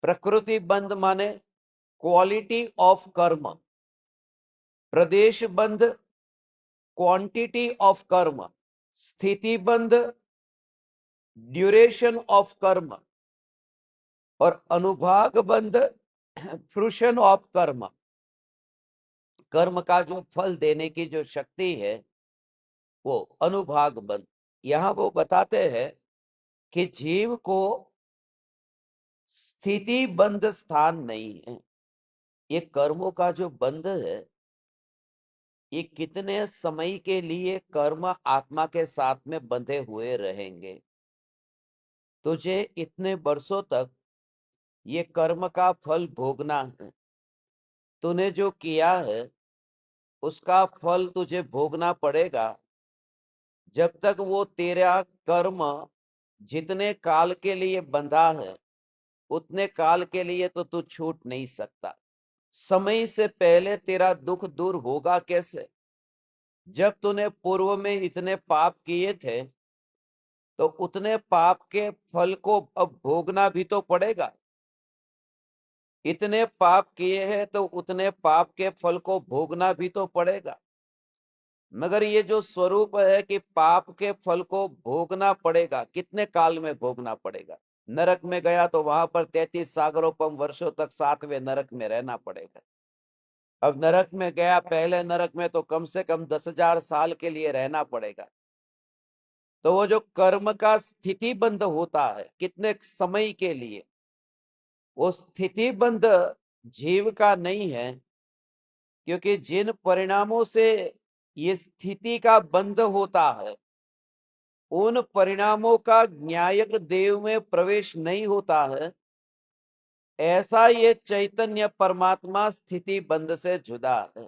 प्रकृति बंध माने क्वालिटी ऑफ कर्म, प्रदेश बंध क्वांटिटी ऑफ कर्म, स्थिति बंध ड्यूरेशन ऑफ कर्म और अनुभाग बंध फ्रूशन ऑफ कर्म। कर्म का जो फल देने की जो शक्ति है वो अनुभाग बंध। यहां वो बताते हैं कि जीव को स्थिति बंध स्थान नहीं है। ये कर्मों का जो बंध है ये कितने समय के लिए कर्म आत्मा के साथ में बंधे हुए रहेंगे। तुझे इतने वर्षों तक ये कर्म का फल भोगना है। तूने जो किया है उसका फल तुझे भोगना पड़ेगा। जब तक वो तेरा कर्म जितने काल के लिए बंधा है उतने काल के लिए तो तू छूट नहीं सकता। समय से पहले तेरा दुख दूर होगा कैसे? जब तूने पूर्व में इतने पाप किए थे तो उतने पाप के फल को अब भोगना भी तो पड़ेगा। इतने पाप किए हैं तो उतने पाप के फल को भोगना भी तो पड़ेगा। मगर ये जो स्वरूप है कि पाप के फल को भोगना पड़ेगा, कितने काल में भोगना पड़ेगा? नरक में गया तो वहां पर 33 सागरोपम वर्षों तक 7वें नरक में रहना पड़ेगा। अब नरक में गया, पहले नरक में तो कम से कम 10,000 साल के लिए रहना पड़ेगा। तो वो जो कर्म का स्थिति बंध होता है कितने समय के लिए, वो स्थिति बंध जीव का नहीं है। क्योंकि जिन परिणामों से ये स्थिति का बंध होता है उन परिणामों का न्यायक देव में प्रवेश नहीं होता है। ऐसा ये चैतन्य परमात्मा स्थिति बंध से जुदा है।